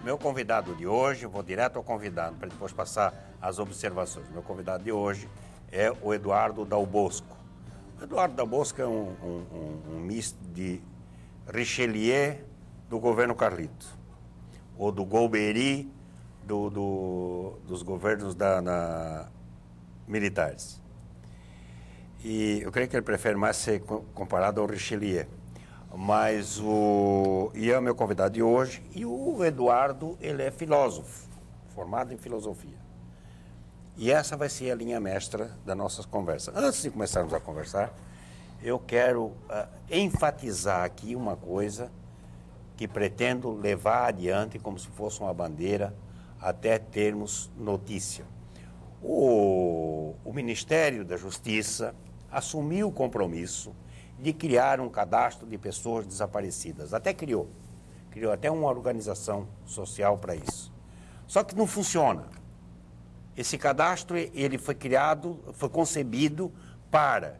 Meu convidado de hoje, vou direto ao convidado, para depois passar as observações. Meu convidado de hoje é o Eduardo Dal Bosco. O Eduardo Dal Bosco é um misto de Richelieu do governo Carlito, ou do Golbery dos governos militares. E eu creio que ele prefere mais ser comparado ao Richelieu. Mas e é o meu convidado de hoje. E o Eduardo, ele é filósofo, formado em filosofia. E essa vai ser a linha mestra da nossa conversa. Antes de começarmos a conversar, eu quero enfatizar aqui uma coisa que pretendo levar adiante como se fosse uma bandeira até termos notícia. O Ministério da Justiça assumiu o compromisso de criar um cadastro de pessoas desaparecidas. Até criou até uma organização social para isso. Só que não funciona. Esse cadastro, ele foi criado, foi concebido para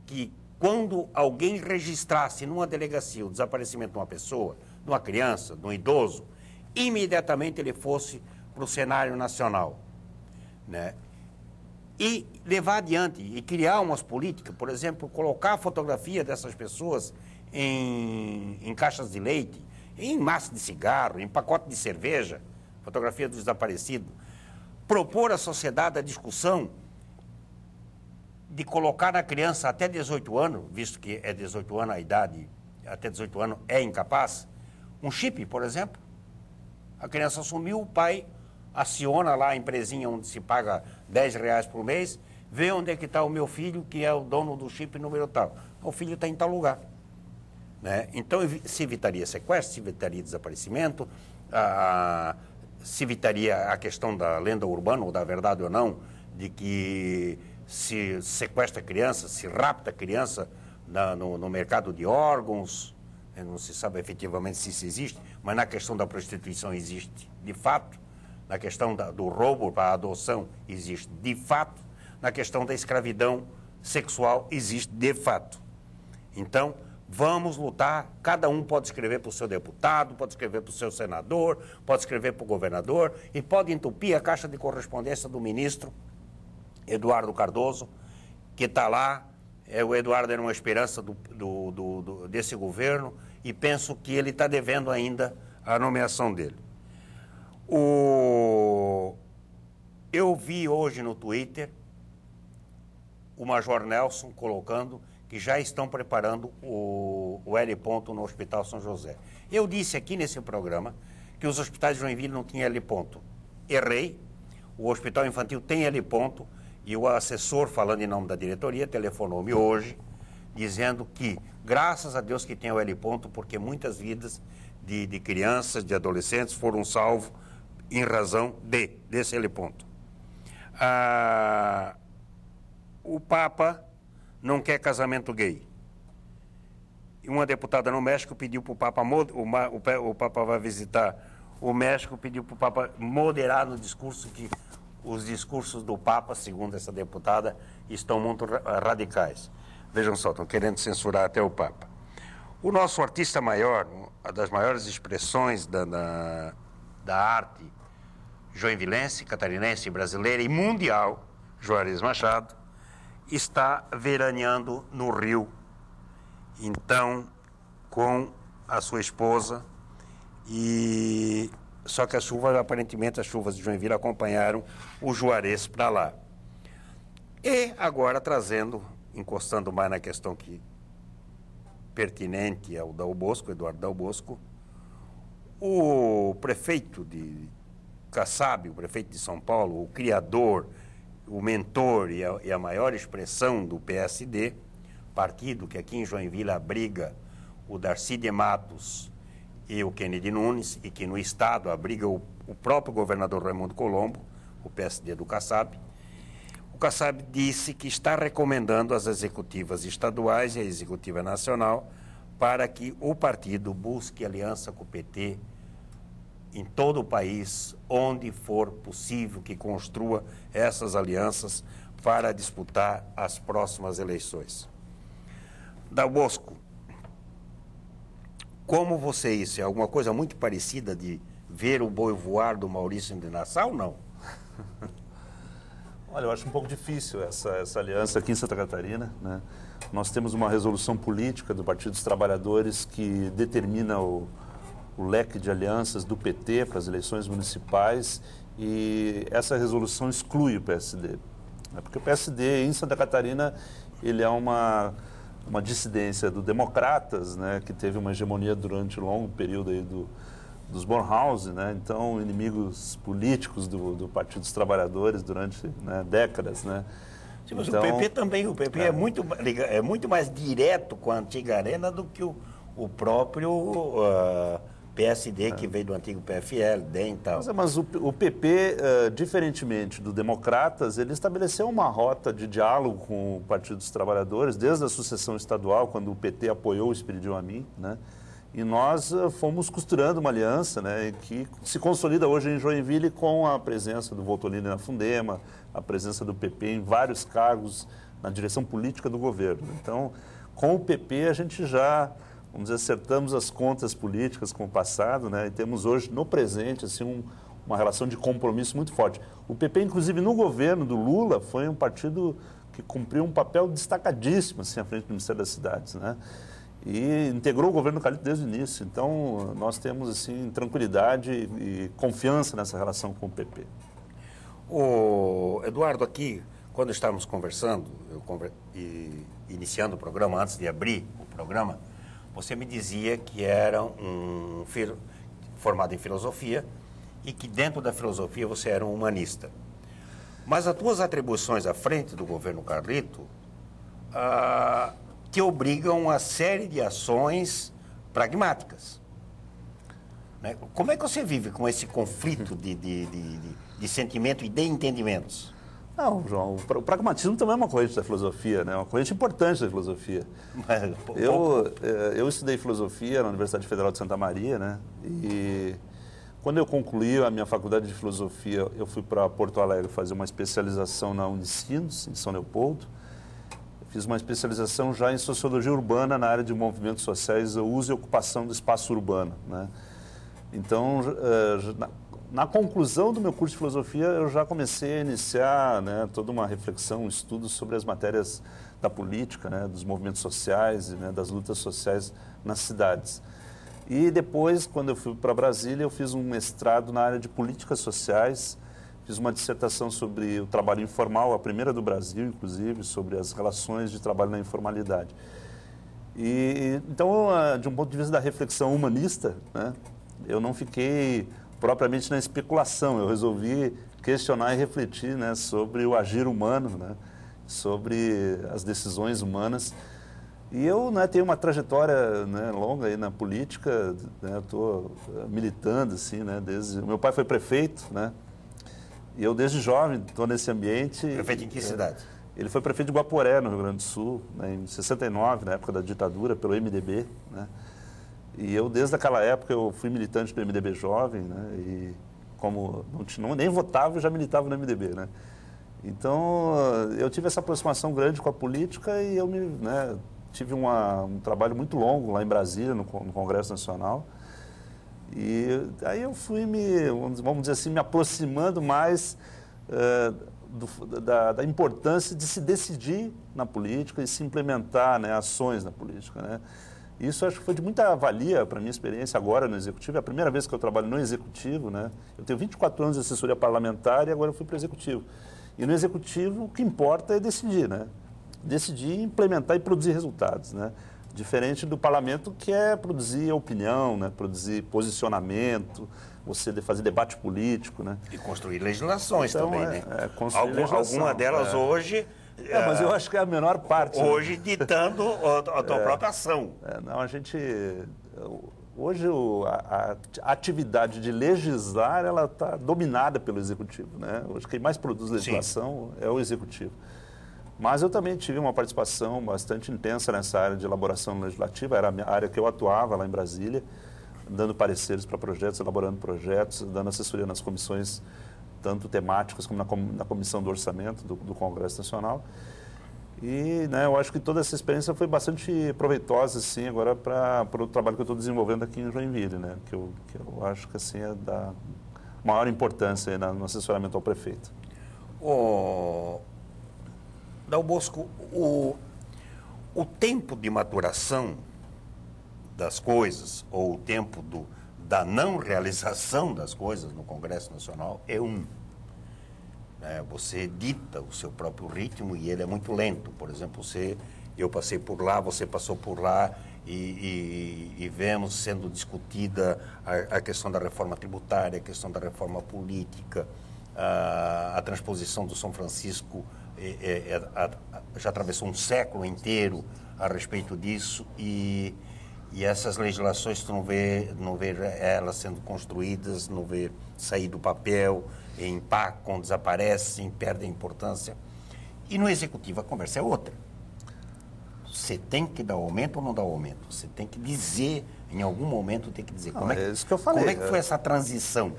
que quando alguém registrasse numa delegacia o desaparecimento de uma pessoa, de uma criança, de um idoso, imediatamente ele fosse para o cenário nacional, né? E levar adiante e criar umas políticas, por exemplo, colocar a fotografia dessas pessoas em caixas de leite, em massa de cigarro, em pacote de cerveja, fotografia do desaparecido. Propor à sociedade a discussão de colocar na criança até 18 anos, visto que é 18 anos a idade, até 18 anos é incapaz, um chip, por exemplo. A criança sumiu, o pai aciona lá a empresinha onde se paga R$10 por mês, vê onde é que está o meu filho, que é o dono do chip número tal. O filho está em tal lugar, né? Então, se evitaria sequestro, se evitaria desaparecimento, se evitaria a questão da lenda urbana, ou da verdade ou não, de que se sequestra criança, se rapta criança no mercado de órgãos. Não se sabe efetivamente se isso existe, mas na questão da prostituição existe, de fato. Na questão do roubo para a adoção existe, de fato. Na questão da escravidão sexual existe, de fato. Então, vamos lutar. Cada um pode escrever para o seu deputado, pode escrever para o seu senador, pode escrever para o governador e pode entupir a caixa de correspondência do ministro Eduardo Cardoso, que está lá. O Eduardo era uma esperança desse governo e penso que ele está devendo ainda a nomeação dele. Eu vi hoje no Twitter o Major Nelson colocando que já estão preparando o L ponto no Hospital São José. Eu disse aqui nesse programa que os hospitais de Joinville não tinham L ponto. Errei. O Hospital Infantil tem L ponto e o assessor, falando em nome da diretoria, telefonou-me hoje dizendo que, graças a Deus que tem o L ponto, porque muitas vidas de crianças, de adolescentes foram salvos em razão desse L ponto. O Papa não quer casamento gay. E uma deputada no México pediu para o Papa, o Papa vai visitar o México, pediu para o Papa moderar no discurso, que os discursos do Papa, segundo essa deputada, estão muito radicais. Vejam só, estão querendo censurar até o Papa. O nosso artista maior, uma das maiores expressões da arte joinvilense, catarinense, brasileira e mundial, Juarez Machado, está veraneando no Rio, então, com a sua esposa, e só que aparentemente as chuvas de Joinville acompanharam o Juarez para lá. E agora encostando mais na questão que pertinente ao Dal Bosco, Eduardo Dal Bosco, o prefeito de Kassab, o prefeito de São Paulo, o criador, o mentor e a maior expressão do PSD, partido que aqui em Joinville abriga o Darcy de Matos e o Kennedy Nunes, e que no estado abriga o próprio governador Raimundo Colombo, o PSD do Kassab. O Kassab disse que está recomendando às executivas estaduais e à executiva nacional para que o partido busque aliança com o PT em todo o país, onde for possível que construa essas alianças para disputar as próximas eleições. Dal Bosco, como isso é alguma coisa muito parecida de ver o boi voar do Maurício de Nassau, não? Olha, eu acho um pouco difícil essa aliança aqui em Santa Catarina, né? Nós temos uma resolução política do Partido dos Trabalhadores que determina o leque de alianças do PT para as eleições municipais e essa resolução exclui o PSD. Né? Porque o PSD em Santa Catarina ele é uma dissidência do Democratas, né? Que teve uma hegemonia durante um longo período aí dos Bornhausen, né? Então inimigos políticos do Partido dos Trabalhadores durante, né, décadas, né? Sim, mas então, o PP também, o PP é muito mais direto com a antiga Arena do que o próprio PSD que veio do antigo PFL, DEM e tal. Mas o PP, diferentemente do Democratas, ele estabeleceu uma rota de diálogo com o Partido dos Trabalhadores desde a sucessão estadual, quando o PT apoiou o Espiridião Amin, né? E nós fomos costurando uma aliança, né, que se consolida hoje em Joinville com a presença do Voltolini na Fundema, a presença do PP em vários cargos na direção política do governo. Então, com o PP a gente já, vamos dizer, acertamos as contas políticas com o passado, né, e temos hoje no presente assim, uma relação de compromisso muito forte. O PP, inclusive, no governo do Lula, foi um partido que cumpriu um papel destacadíssimo assim, à frente do Ministério das Cidades, né? E integrou o governo Carlito desde o início. Então, nós temos assim, tranquilidade e confiança nessa relação com o PP. O Eduardo, aqui, quando estávamos conversando, iniciando o programa, antes de abrir o programa, você me dizia que era um formado em filosofia e que dentro da filosofia você era um humanista. Mas as tuas atribuições à frente do governo Carlito te obrigam a uma série de ações pragmáticas. Né? Como é que você vive com esse conflito de sentimento e de entendimentos? Não, João, o pragmatismo também é uma corrente da filosofia, né? Uma corrente importante da filosofia. Eu estudei filosofia na Universidade Federal de Santa Maria, né? E quando eu concluí a minha faculdade de filosofia, eu fui para Porto Alegre fazer uma especialização na Unicinos, em São Leopoldo. Fiz uma especialização já em sociologia urbana na área de movimentos sociais, o uso e ocupação do espaço urbano, né? Então, na conclusão do meu curso de filosofia, eu já comecei a iniciar, né, toda uma reflexão, um estudo sobre as matérias da política, né, dos movimentos sociais, né, das lutas sociais nas cidades. E depois, quando eu fui para Brasília, eu fiz um mestrado na área de políticas sociais. Fiz uma dissertação sobre o trabalho informal, a primeira do Brasil, inclusive, sobre as relações de trabalho na informalidade. Então, de um ponto de vista da reflexão humanista, né, eu não fiquei propriamente na especulação, eu resolvi questionar e refletir, né, sobre o agir humano, né, sobre as decisões humanas. E eu, né, tenho uma trajetória, né, longa aí na política, né, estou militando, assim, né, desde... Meu pai foi prefeito, né? E eu, desde jovem, estou nesse ambiente. Prefeito em que cidade? Ele foi prefeito de Guaporé, no Rio Grande do Sul, né, em 69, na época da ditadura, pelo MDB, né? E eu, desde aquela época, eu fui militante do MDB jovem, né? E como nem votava, eu já militava no MDB, né? Então, eu tive essa aproximação grande com a política e eu tive um trabalho muito longo lá em Brasília, no Congresso Nacional. E aí eu fui vamos dizer assim, me aproximando mais da importância de se decidir na política e se implementar, né, ações na política, né? Isso acho que foi de muita valia para a minha experiência agora no Executivo. É a primeira vez que eu trabalho no Executivo, né? Eu tenho 24 anos de assessoria parlamentar e agora eu fui para o Executivo. E no Executivo o que importa é decidir, né? Decidir, implementar e produzir resultados, né? Diferente do parlamento, que é produzir opinião, né? Produzir posicionamento, você fazer debate político, né? E construir legislações então, também, né? Alguma delas hoje... mas eu acho que é a menor parte. Hoje, né? Ditando a tua própria ação. Hoje a atividade de legislar, ela está dominada pelo Executivo, né? Hoje quem mais produz legislação é o Executivo. Mas eu também tive uma participação bastante intensa nessa área de elaboração legislativa, era a área que eu atuava lá em Brasília, dando pareceres para projetos, elaborando projetos, dando assessoria nas comissões, tanto temáticas como na Comissão do Orçamento do Congresso Nacional. E né, eu acho que toda essa experiência foi bastante proveitosa, assim, agora para o trabalho que eu estou desenvolvendo aqui em Joinville, né? Que eu acho que assim, é da maior importância aí no assessoramento ao prefeito. Dal Bosco, o tempo de maturação das coisas, ou o tempo da não realização das coisas no Congresso Nacional é você dita o seu próprio ritmo e ele é muito lento. Por exemplo, eu passei por lá, você passou por lá e vemos sendo discutida a questão da reforma tributária, a questão da reforma política, a transposição do São Francisco já atravessou um século inteiro a respeito disso e essas legislações tu não vê elas sendo construídas, não vê sair do papel, empacam, desaparecem, perdem importância. E no Executivo a conversa é outra. Você tem que dar aumento ou não dar aumento? Você tem que dizer, em algum momento tem que dizer. É isso que eu falei. Como é que foi essa transição?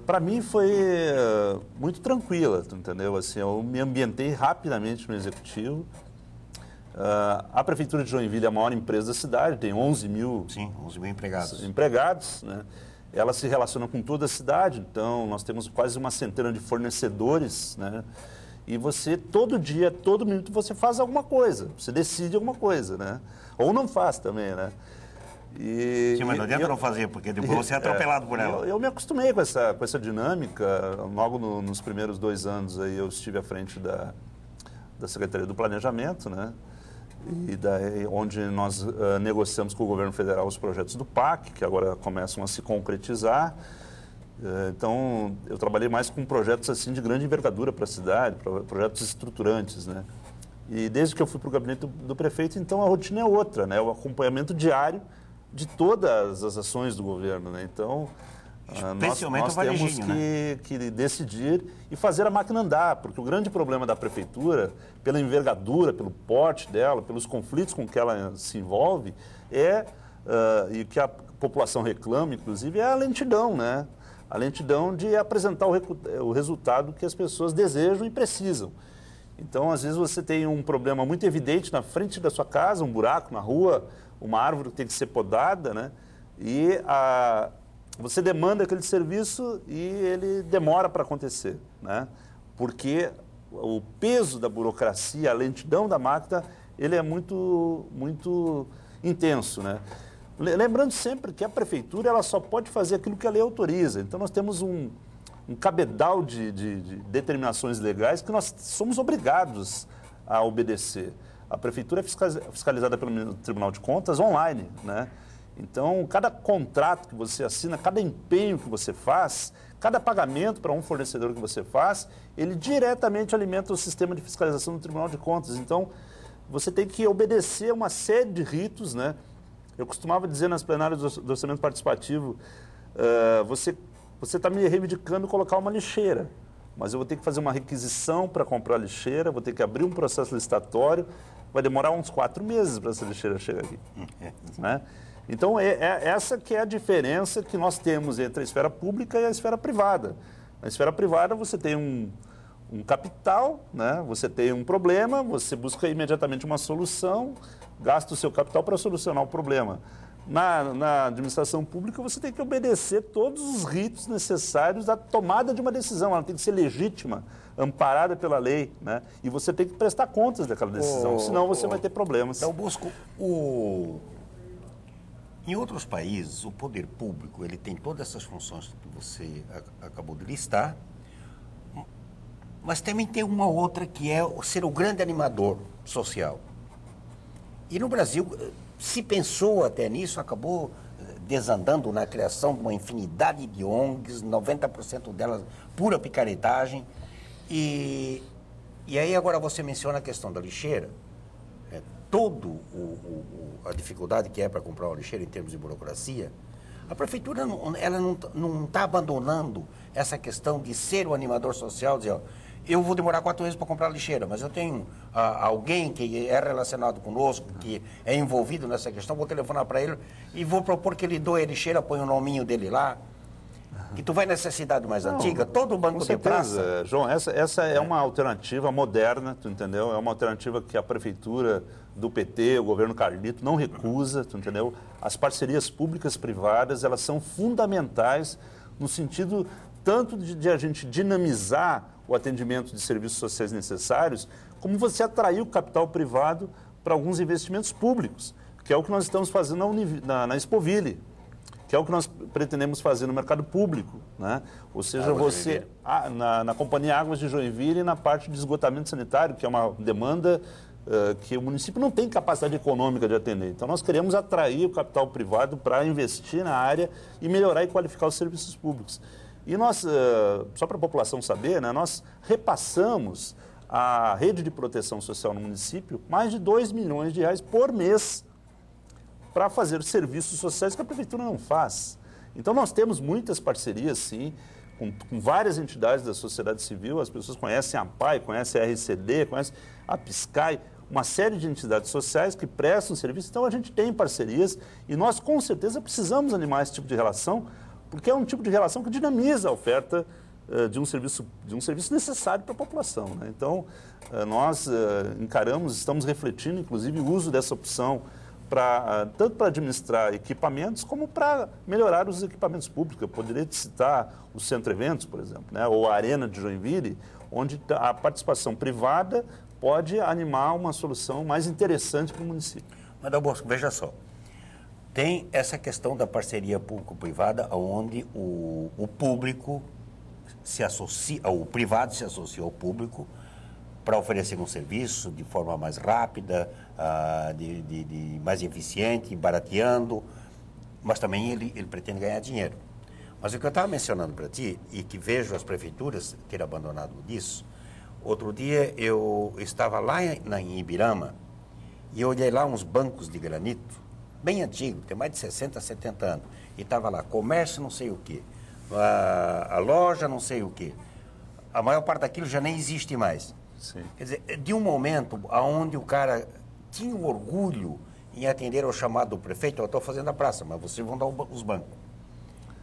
Para mim foi muito tranquila, entendeu? Assim, eu me ambientei rapidamente no Executivo. A Prefeitura de Joinville é a maior empresa da cidade, tem 11 mil... Sim, 11 mil empregados. Empregados, né? Ela se relaciona com toda a cidade, então nós temos quase uma centena de fornecedores, né? E você, todo dia, todo minuto, você faz alguma coisa, você decide alguma coisa, né? Ou não faz também, né? Sim, mas não adianta não fazer, porque depois você é atropelado por ela. Eu me acostumei com essa dinâmica. Logo nos primeiros 2 anos aí eu estive à frente da Secretaria do Planejamento, né? E daí, onde nós negociamos com o governo federal os projetos do PAC, que agora começam a se concretizar. Então, eu trabalhei mais com projetos assim de grande envergadura para a cidade, projetos estruturantes, né? E desde que eu fui para o gabinete do prefeito, então a rotina é outra, né? O acompanhamento diário de todas as ações do governo, né? Então, nós temos que decidir e fazer a máquina andar, porque o grande problema da prefeitura, pela envergadura, pelo porte dela, pelos conflitos com que ela se envolve, e que a população reclama, inclusive, é a lentidão, né? A lentidão de apresentar o resultado que as pessoas desejam e precisam. Então, às vezes, você tem um problema muito evidente na frente da sua casa, um buraco na rua, uma árvore que tem que ser podada, né? E você demanda aquele serviço e ele demora para acontecer, né? Porque o peso da burocracia, a lentidão da máquina, ele é muito, muito intenso, né? Lembrando sempre que a prefeitura ela só pode fazer aquilo que a lei autoriza. Então, nós temos um cabedal de determinações legais que nós somos obrigados a obedecer. A prefeitura é fiscalizada pelo Tribunal de Contas online, né? Então, cada contrato que você assina, cada empenho que você faz, cada pagamento para um fornecedor que você faz, ele diretamente alimenta o sistema de fiscalização do Tribunal de Contas. Então, você tem que obedecer uma série de ritos, né? Eu costumava dizer nas plenárias do orçamento participativo, você está me reivindicando colocar uma lixeira, mas eu vou ter que fazer uma requisição para comprar a lixeira, vou ter que abrir um processo licitatório, vai demorar uns 4 meses para essa lixeira chegar aqui, né? Então, essa que é a diferença que nós temos entre a esfera pública e a esfera privada. Na esfera privada, você tem um capital, né? Você tem um problema, você busca imediatamente uma solução, gasta o seu capital para solucionar o problema. Na administração pública, você tem que obedecer todos os ritos necessários à tomada de uma decisão. Ela tem que ser legítima, amparada pela lei, né? E você tem que prestar contas daquela decisão, senão você vai ter problemas. Então, Bosco, em outros países, o poder público ele tem todas essas funções que você acabou de listar, mas também tem uma outra que é ser o grande animador social. E no Brasil, se pensou até nisso, acabou desandando na criação de uma infinidade de ONGs, 90% delas pura picaretagem. E aí agora você menciona a questão da lixeira. A dificuldade que é para comprar uma lixeira em termos de burocracia, a prefeitura não está abandonando essa questão de ser o animador social, dizer, ó, eu vou demorar 4 meses para comprar a lixeira, mas eu tenho alguém que é relacionado conosco, que é envolvido nessa questão, vou telefonar para ele e vou propor que ele doe a lixeira, põe o nominho dele lá. Que tu vai nessa cidade mais antiga, todo banco de praça... João, essa é uma alternativa moderna, tu entendeu? É uma alternativa que a prefeitura do PT, o governo Carlito, não recusa, tu entendeu? As parcerias públicas privadas, elas são fundamentais no sentido tanto de a gente dinamizar o atendimento de serviços sociais necessários, como você atrair o capital privado para alguns investimentos públicos, que é o que nós estamos fazendo na Expoville, que é o que nós pretendemos fazer no mercado público, né? Ou seja, você na Companhia Águas de Joinville e na parte de esgotamento sanitário, que é uma demanda que o município não tem capacidade econômica de atender. Então, nós queremos atrair o capital privado para investir na área e melhorar e qualificar os serviços públicos. E nós, só para a população saber, né, nós repassamos à rede de proteção social no município mais de R$2 milhões por mês para fazer serviços sociais que a prefeitura não faz. Então, nós temos muitas parcerias, sim, com várias entidades da sociedade civil. As pessoas conhecem a APAI, conhecem a RCD, conhecem a PSCAI, uma série de entidades sociais que prestam serviço. Então, a gente tem parcerias e nós, com certeza, precisamos animar esse tipo de relação, porque é um tipo de relação que dinamiza a oferta de um serviço necessário para a população, né? Então, nós encaramos, estamos refletindo, inclusive, o uso dessa opção tanto para administrar equipamentos, como para melhorar os equipamentos públicos. Eu poderia citar o Centro Eventos, por exemplo, né? Ou a Arena de Joinville, onde a participação privada pode animar uma solução mais interessante para o município. Mas, Dal Bosco, veja só. Tem essa questão da parceria público-privada, onde o público se associa, o privado se associa ao público para oferecer um serviço de forma mais rápida, mais eficiente, barateando, mas também ele pretende ganhar dinheiro. Mas o que eu estava mencionando para ti, e que vejo as prefeituras ter abandonado disso, outro dia eu estava lá em Ibirama e eu olhei lá uns bancos de granito, bem antigo, tem mais de 60, 70 anos, e estava lá, comércio não sei o quê, a loja não sei o quê. A maior parte daquilo já nem existe mais. Sim. Quer dizer, de um momento onde o cara tinha um orgulho em atender ao chamado do prefeito, eu estou fazendo a praça, mas vocês vão dar os bancos.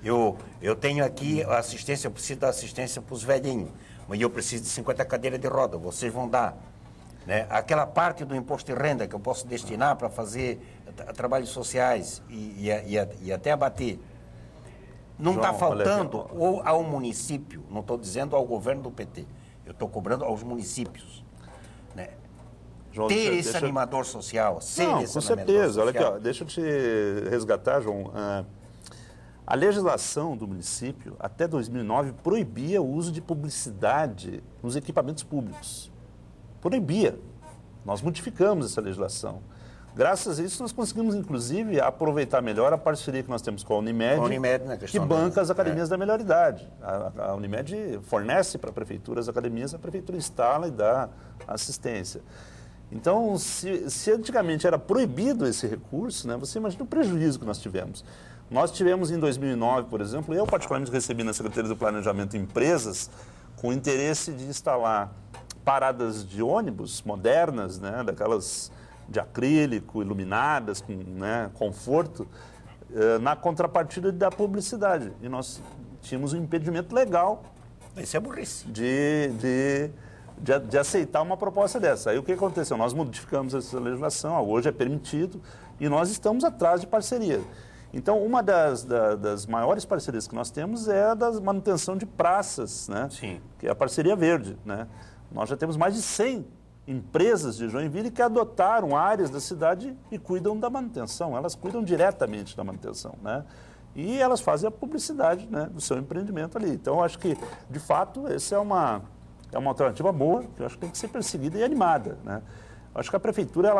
Eu tenho aqui a assistência, eu preciso dar assistência para os velhinhos, mas eu preciso de 50 cadeiras de roda, vocês vão dar. Né? Aquela parte do imposto de renda que eu posso destinar para fazer trabalhos sociais e até abater. Não está faltando ao município, não estou dizendo ao governo do PT, eu estou cobrando aos municípios. Né? João, ter esse animador social, ser esse animador social. Com certeza. Olha aqui, ó, deixa eu te resgatar, João. A legislação do município, até 2009, proibia o uso de publicidade nos equipamentos públicos. Proibia. Nós modificamos essa legislação. Graças a isso, nós conseguimos, inclusive, aproveitar melhor a parceria que nós temos com a Unimed, que banca as academias da melhor idade. A Unimed fornece para a prefeitura as academias, a prefeitura instala e dá assistência. Então, se antigamente era proibido esse recurso, né, você imagina o prejuízo que nós tivemos. Nós tivemos em 2009, por exemplo, eu particularmente recebi na Secretaria do Planejamento empresas com interesse de instalar paradas de ônibus modernas, né, daquelas de acrílico, iluminadas, com, né, conforto, na contrapartida da publicidade. E nós tínhamos um impedimento legal. Isso é burrice. De aceitar uma proposta dessa. Aí o que aconteceu? Nós modificamos essa legislação, hoje é permitido, e nós estamos atrás de parceria. Então, uma das maiores parcerias que nós temos é a da manutenção de praças, né? Sim. Que é a parceria verde, né? Nós já temos mais de 100 empresas de Joinville que adotaram áreas da cidade e cuidam da manutenção. Elas cuidam diretamente da manutenção, né? E elas fazem a publicidade, né, do seu empreendimento ali. Então, eu acho que, de fato, essa é uma alternativa boa, que eu acho que tem que ser perseguida e animada, né? Eu acho que a prefeitura,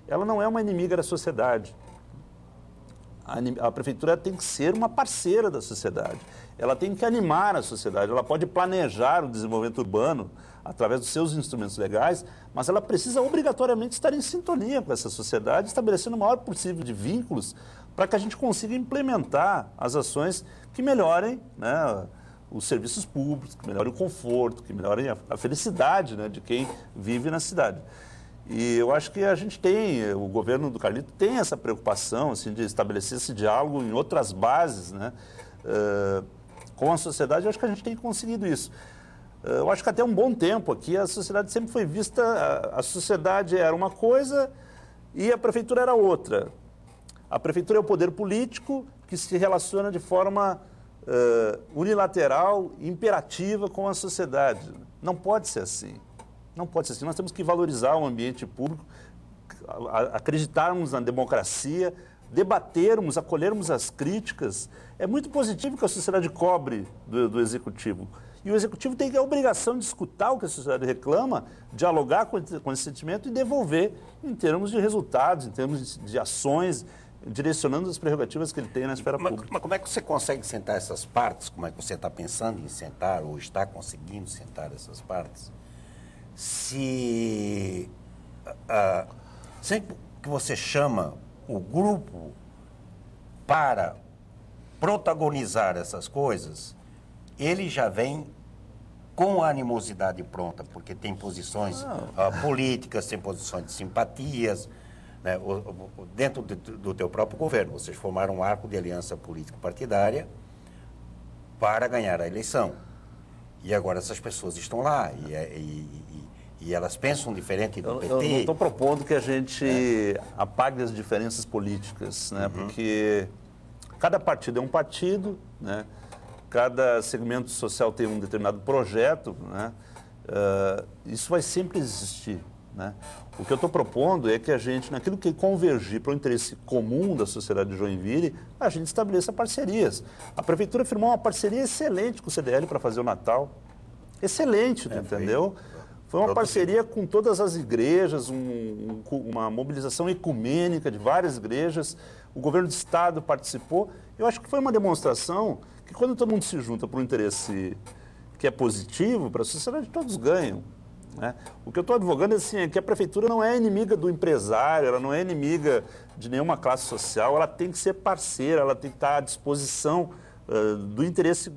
ela não é uma inimiga da sociedade. A prefeitura tem que ser uma parceira da sociedade. Ela tem que animar a sociedade. Ela pode planejar o desenvolvimento urbano através dos seus instrumentos legais, mas ela precisa obrigatoriamente estar em sintonia com essa sociedade, estabelecendo o maior possível de vínculos para que a gente consiga implementar as ações que melhorem, né, os serviços públicos, que melhorem o conforto, que melhorem a felicidade, né, de quem vive na cidade. E eu acho que a gente tem, o governo do Carlito tem essa preocupação assim, de estabelecer esse diálogo em outras bases, né? com a sociedade, eu acho que a gente tem conseguido isso. Eu acho que até um bom tempo aqui a sociedade sempre foi vista, a sociedade era uma coisa e a prefeitura era outra. A prefeitura é o poder político que se relaciona de forma unilateral, imperativa com a sociedade. Não pode ser assim. Não pode ser assim. Nós temos que valorizar o ambiente público, acreditarmos na democracia, debatermos, acolhermos as críticas. É muito positivo que a sociedade cobre do executivo. E o executivo tem a obrigação de escutar o que a sociedade reclama, dialogar com esse sentimento e devolver em termos de resultados, em termos de ações, direcionando as prerrogativas que ele tem na esfera pública. Mas como é que você consegue sentar essas partes? Como é que você está pensando em sentar ou está conseguindo sentar essas partes? Se sempre que você chama o grupo para protagonizar essas coisas, ele já vem com a animosidade pronta, porque tem posições políticas, tem posições de simpatias, né? Dentro do teu próprio governo. Vocês formaram um arco de aliança político-partidária para ganhar a eleição. E agora essas pessoas estão lá e elas pensam diferente do PT. Eu não estou propondo que a gente apague as diferenças políticas, né? Porque cada partido é um partido, né? Cada segmento social tem um determinado projeto, né? Isso vai sempre existir, né? O que eu estou propondo é que a gente, naquilo que convergir para o interesse comum da sociedade de Joinville, a gente estabeleça parcerias. A Prefeitura firmou uma parceria excelente com o CDL para fazer o Natal. Excelente, entendeu? Foi uma parceria com todas as igrejas, uma mobilização ecumênica de várias igrejas. O governo do Estado participou. Eu acho que foi uma demonstração que quando todo mundo se junta por um interesse que é positivo para a sociedade, todos ganham, né? O que eu estou advogando é que a prefeitura não é inimiga do empresário, ela não é inimiga de nenhuma classe social, ela tem que ser parceira, ela tem que estar à disposição do interesse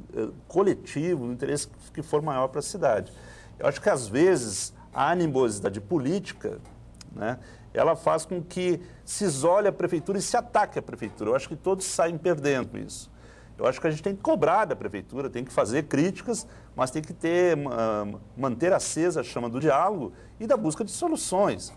coletivo, do interesse que for maior para a cidade. Eu acho que, às vezes, a animosidade política, né, ela faz com que se isole a prefeitura e se ataque a prefeitura. Eu acho que todos saem perdendo com isso. Eu acho que a gente tem que cobrar da prefeitura, tem que fazer críticas, mas tem que manter acesa a chama do diálogo e da busca de soluções.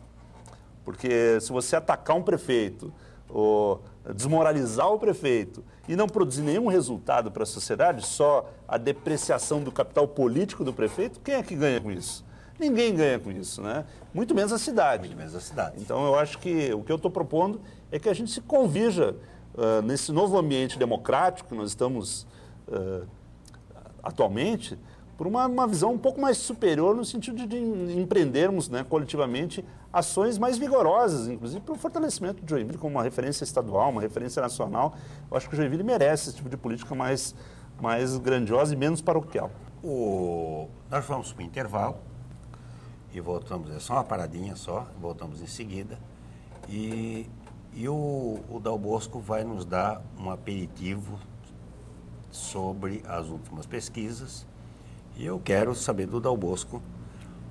Porque se você atacar um prefeito, ou desmoralizar o prefeito e não produzir nenhum resultado para a sociedade, só a depreciação do capital político do prefeito, quem é que ganha com isso? Ninguém ganha com isso, né? Muito menos a cidade. Muito menos a cidade. Então, eu acho que o que eu estou propondo é que a gente se convirja nesse novo ambiente democrático que nós estamos atualmente, por uma visão um pouco mais superior no sentido de empreendermos, né, coletivamente ações mais vigorosas, inclusive para o fortalecimento de Joinville como uma referência estadual, uma referência nacional. Eu acho que o Joinville merece esse tipo de política mais grandiosa e menos paroquial. Nós vamos para o intervalo e voltamos, é só uma paradinha só, voltamos em seguida. E o Dal Bosco vai nos dar um aperitivo sobre as últimas pesquisas. E eu quero saber do Dal Bosco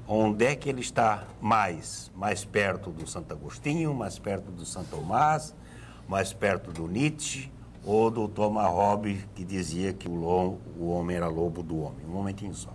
onde é que ele está mais perto do Santo Agostinho, mais perto do Santo Tomás, mais perto do Nietzsche ou do Thomas Hobbes, que dizia que o homem era lobo do homem. Um momentinho só.